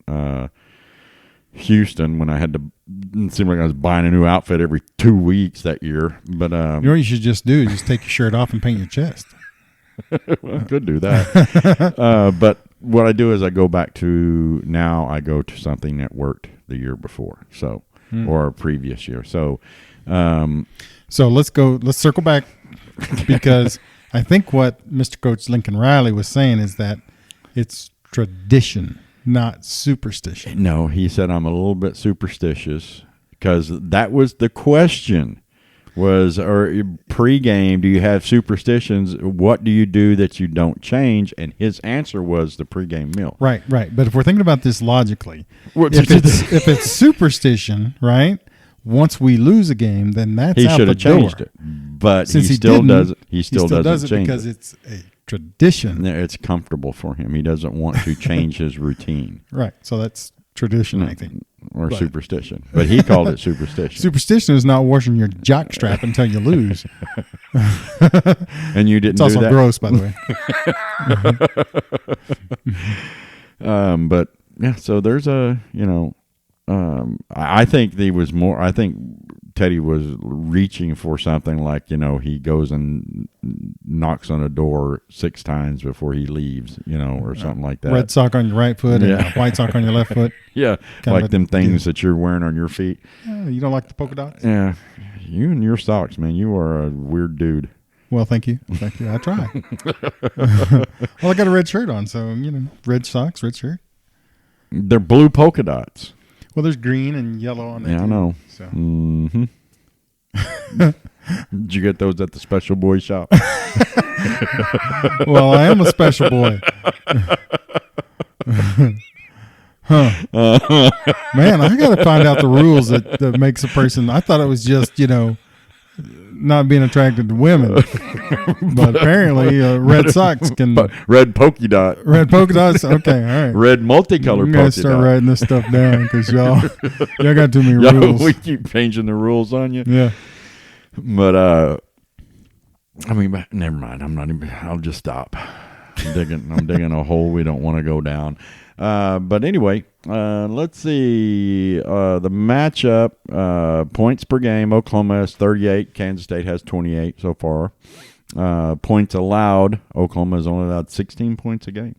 Houston, when I had to, it seemed like I was buying a new outfit every 2 weeks that year. But you know what you should just do is just take your shirt off and paint your chest. Well, I could do that. But what I do is I go to something that worked the year before. So. Or a previous year. So let's circle back because I think what Mr. Coach Lincoln Riley was saying is that it's tradition, not superstition. No, he said I'm a little bit superstitious because that was the question. Or pregame, do you have superstitions? What do you do that you don't change? And his answer was the pregame meal. Right. But if we're thinking about this logically, if it's superstition, right? Once we lose a game, then that's he out should the have changed it. But since he still doesn't. He still doesn't change because it's a tradition. It's comfortable for him. He doesn't want to change his routine. Right. So that's tradition, I think. Or superstition. But he called it superstition. Superstition is not washing your jock strap until you lose. And you didn't do that. It's also that? gross, by the way. But, yeah, so there's I think I think Teddy was reaching for something like, he goes and knocks on a door 6 times before he leaves, or something like that. Red sock on your right foot and a white sock on your left foot. Yeah, like them things that you're wearing on your feet. You don't like the polka dots? Yeah, you and your socks, man. You are a weird dude. Well, thank you. I try. Well, I got a red shirt on, so, red socks, red shirt. They're blue polka dots. Well, there's green and yellow on there. Yeah, I know. So. Mm-hmm. Did you get those at the Special Boy shop? Well, I am a special boy. Man, I got to find out the rules that makes a person. I thought it was just, not being attracted to women. But apparently, Red Sox can. But red polka dot. Red polka dots? Okay, all right. Red multicolored I'm polka going to start dot. writing this stuff down because y'all got too many rules. We keep changing the rules on you. Yeah. But, I mean, never mind. I'll just stop. I'm digging a hole we don't want to go down. But anyway, let's see. The matchup, points per game. Oklahoma has 38. Kansas State has 28 so far. Points allowed. Oklahoma has only allowed 16 points a game.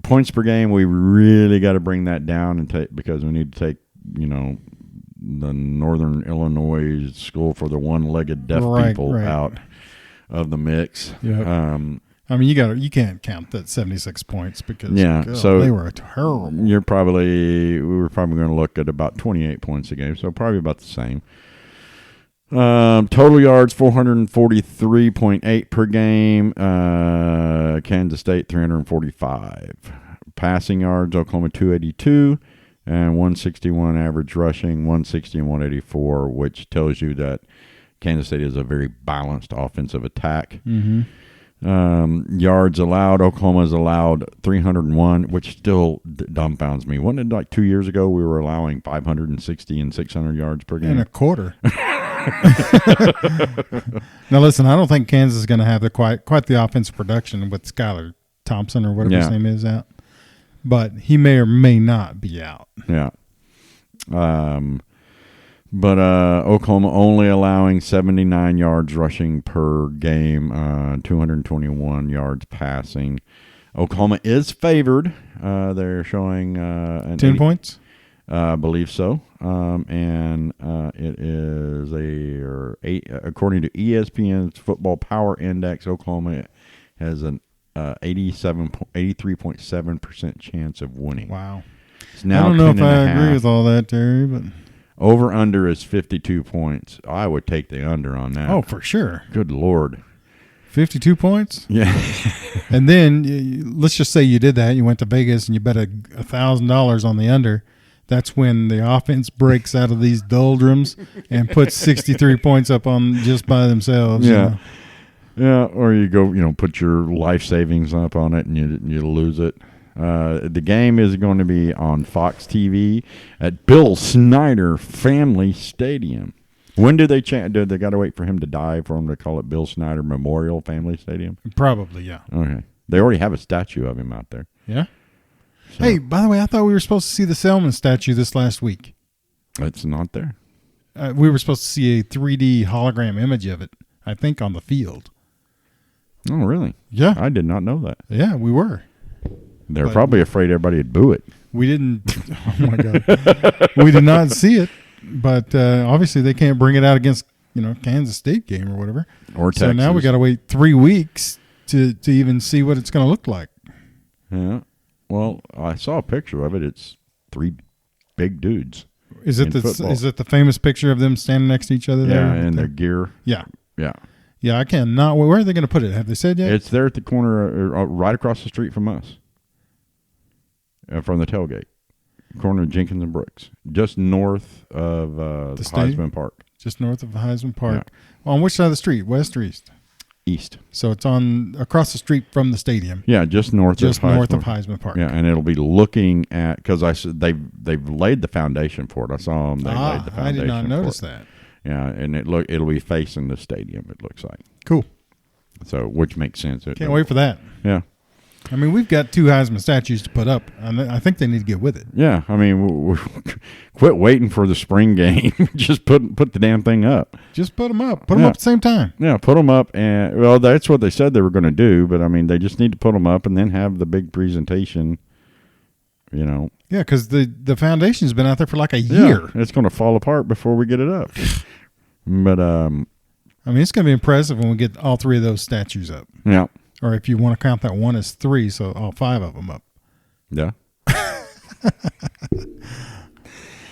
Points per game, we really got to bring that down because we need to take, the Northern Illinois School for the One-Legged Deaf People out of the mix. Yeah. I mean, you can't count that 76 points because so they were terrible. We were probably going to look at about 28 points a game, so probably about the same. Total yards 443.8 per game. Kansas State 345. Passing yards Oklahoma 282 and 161 average rushing, 160 and 184, which tells you that Kansas State is a very balanced offensive attack. Mm-hmm. Yards allowed, Oklahoma's allowed 301, which still dumbfounds me. Wasn't it like 2 years ago we were allowing 560 and 600 yards per game? In a quarter. Now, listen, I don't think Kansas is going to have quite the offensive production with Skylar Thompson or whatever his name is out. But he may or may not be out. Yeah. But Oklahoma only allowing 79 yards rushing per game, 221 yards passing. Oklahoma is favored. They're showing 10 points? I believe so. And it is according to ESPN's Football Power Index, Oklahoma has an 83.7% chance of winning. Wow. It's now I don't know if I 10.5. agree with all that, Terry, but over under is 52 points. I would take the under on that. oh, for sure. Good Lord. 52 points? Yeah. And then let's just say you did that. You went to Vegas and you bet $1,000 on the under. That's when the offense breaks out of these doldrums and puts 63 points up on just by themselves. Yeah. Yeah, or you go, put your life savings up on it and you lose it. The game is going to be on Fox TV at Bill Snyder Family Stadium. When do they change? Do they got to wait for him to die for them to call it Bill Snyder Memorial Family Stadium? Probably, yeah. Okay. They already have a statue of him out there. Yeah? So, hey, by the way, I thought we were supposed to see the Selman statue this last week. It's not there. We were supposed to see a 3D hologram image of it, I think, on the field. Oh, really? Yeah. I did not know that. Yeah, we were. They're probably afraid everybody would boo it. We didn't. Oh, my God. We did not see it, but obviously they can't bring it out against, Kansas State game or whatever. Or Texas. So now we got to wait 3 weeks to even see what it's going to look like. Yeah. Well, I saw a picture of it. It's 3 big dudes. Is it the famous picture of them standing next to each other there? Yeah, in their gear. Yeah. Yeah. Yeah, I cannot. Where are they going to put it? Have they said yet? It's there at the corner, right across the street from us, from the tailgate, corner of Jenkins and Brooks, just north of the Heisman Park. Just north of Heisman Park. Yeah. Well, on which side of the street? West or east? East. So it's across the street from the stadium. Yeah, just north of Heisman Park. Yeah, and it'll be looking at, because they've laid the foundation for it. I saw them. They laid the foundation. I did not notice that. Yeah, and it'll be facing the stadium. It looks like cool. So, which makes sense. Can't wait for that. Yeah. I mean, we've got 2 Heisman statues to put up, and I think they need to get with it. Yeah, I mean, quit waiting for the spring game. Just put the damn thing up. Just put them up. Put them up at the same time. Yeah, put them up, and that's what they said they were going to do. But I mean, they just need to put them up and then have the big presentation. Yeah, because the foundation's been out there for like a year. It's going to fall apart before we get it up. But I mean, it's going to be impressive when we get all 3 of those statues up. Yeah. Or if you want to count that one as 3, so all 5 of them up. Yeah.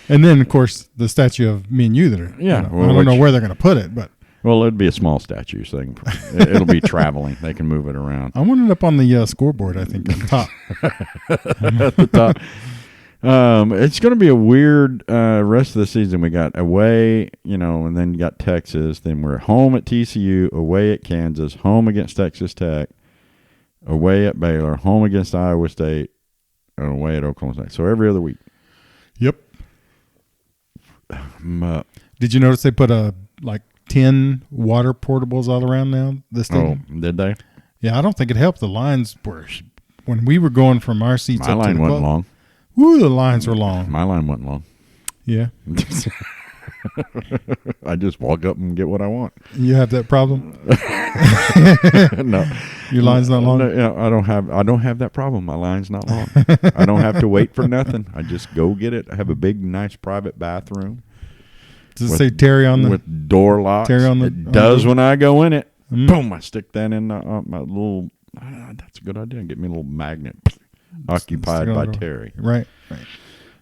And then, of course, the statue of me and you that are. Yeah. I don't know where they're going to put it, but. Well, it'd be a small statue, so it'll be traveling. They can move it around. I want it up on the scoreboard, I think, at the top. At the top. It's going to be a weird rest of the season. We got away, and then you got Texas. Then we're home at TCU, away at Kansas, home against Texas Tech, away at Baylor, home against Iowa State, and away at Oklahoma State. So every other week. Yep. Did you notice they put 10 water portables all around now? This thing. Oh, did they? Yeah, I don't think it helped. The lines were when we were going from our seats. My up line to the wasn't club, long. Woo, the lines were long. My line wasn't long. Yeah. I just walk up and get what I want. You have that problem? No. Your line's not long? No, I don't have that problem. My line's not long. I don't have to wait for nothing. I just go get it. I have a big, nice private bathroom. Does it say Terry on the with door locks? Terry on the it does when I go in it. Mm. Boom! I stick that in my little. That's a good idea. Get me a little magnet. Occupied by Terry. Right.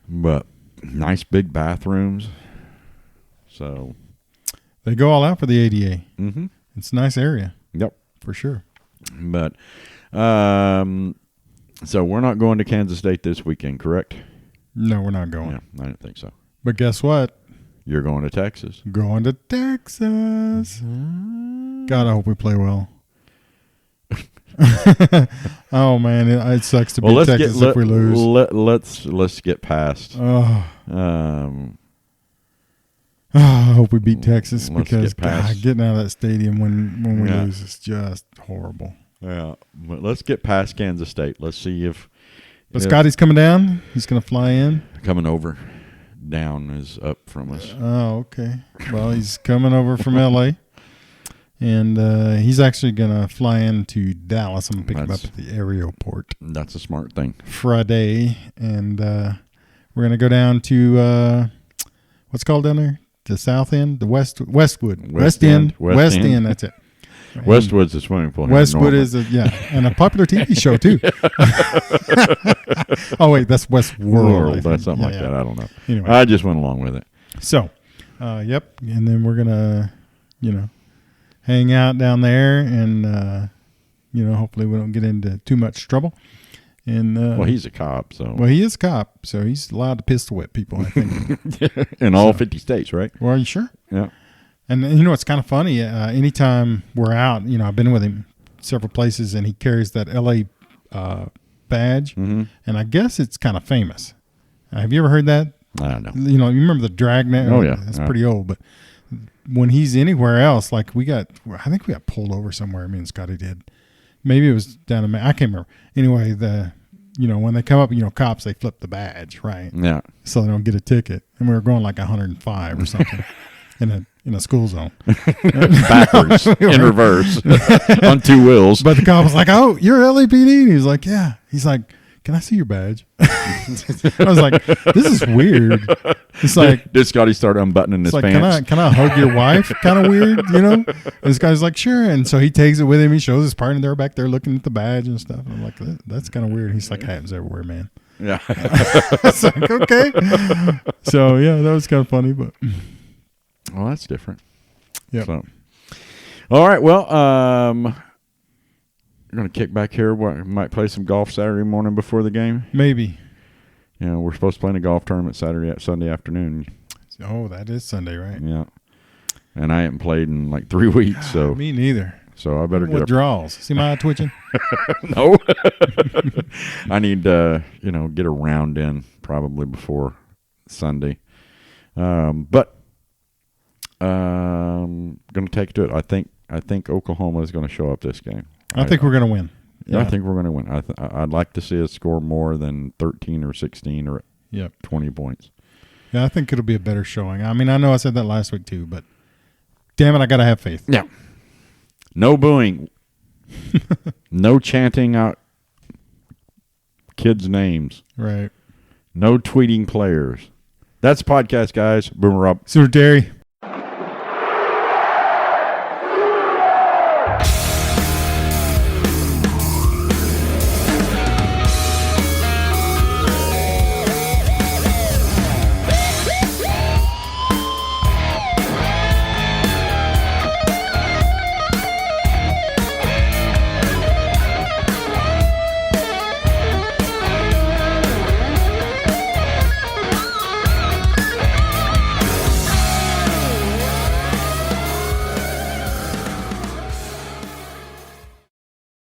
But nice big bathrooms. So they go all out for the ADA. Mm-hmm. It's a nice area. Yep, for sure. But so we're not going to Kansas State this weekend, correct? No, we're not going. Yeah, I didn't think so. But guess what? You're going to Texas. Going to Texas. God, I hope we play well. Oh man, it sucks to beat Texas if we lose. Let's get past. I hope we beat Texas because God, getting out of that stadium when we lose is just horrible. Yeah, but let's get past Kansas State. Let's see if. But Scotty's coming down. He's going to fly in. Coming over. Down is up from us. Oh, okay. Well, he's coming over from L.A. And he's actually going to fly into Dallas. I'm going to pick him up at the airport. That's a smart thing. Friday. And we're going to go down to, what's it called down there? The South End? The Westwood. West End. That's it. Westwood's a swimming pool. Westwood is and a popular TV show too. Oh wait, that's Westworld. That's something like that. I don't know. Anyway, I just went along with it. So, yep, and then we're gonna, hang out down there, and hopefully we don't get into too much trouble. And well, he's a cop, so he is a cop, so he's allowed to pistol whip people. I think in all 50 states, right? Well, are you sure? Yeah. And it's kind of funny. Anytime we're out, I've been with him several places, and he carries that LA badge, and I guess it's kind of famous. Have you ever heard that? I don't know. You remember the Dragnet? Oh yeah, that's pretty old. But when he's anywhere else, I think we got pulled over somewhere. Me and Scotty did. Maybe it was down in I can't remember. Anyway, when they come up, cops, they flip the badge, right? Yeah. So they don't get a ticket. And we were going like 105 or something in a school zone. Backwards, in reverse, on two wheels. But the cop was like, "Oh, you're LAPD?" And he was like, "Yeah." He's like, "Can I see your badge?" I was like, "This is weird." It's like, did Scotty start unbuttoning his pants? Can I hug your wife? Kind of weird, And this guy's like, "Sure." And so he takes it with him. He shows his partner. They're back there looking at the badge and stuff. And I'm like, "That's kind of weird." He's like, "Happens everywhere, man." Yeah. It's like, okay. So yeah, that was kind of funny, but. Well, that's different. Yeah. So, all right. Well, we're going to kick back here. We might play some golf Saturday morning before the game. Maybe. We're supposed to play in a golf tournament Sunday afternoon. Oh, that is Sunday, right? Yeah. And I haven't played in like 3 weeks. So me neither. So I better get withdrawals. See my eye twitching? No. I need to, get a round in probably before Sunday. But going to take to it. I think Oklahoma is going to show up this game. I think we're going to win. Yeah, I think we're going to win. I'd like to see us score more than 13 or 16 or 20 points. Yeah, I think it'll be a better showing. I mean, I know I said that last week too, but damn it, I got to have faith. Yeah. No booing. No chanting out kids' names. Right. No tweeting players. That's the podcast, guys. Boomer Rob. Sooner Terry.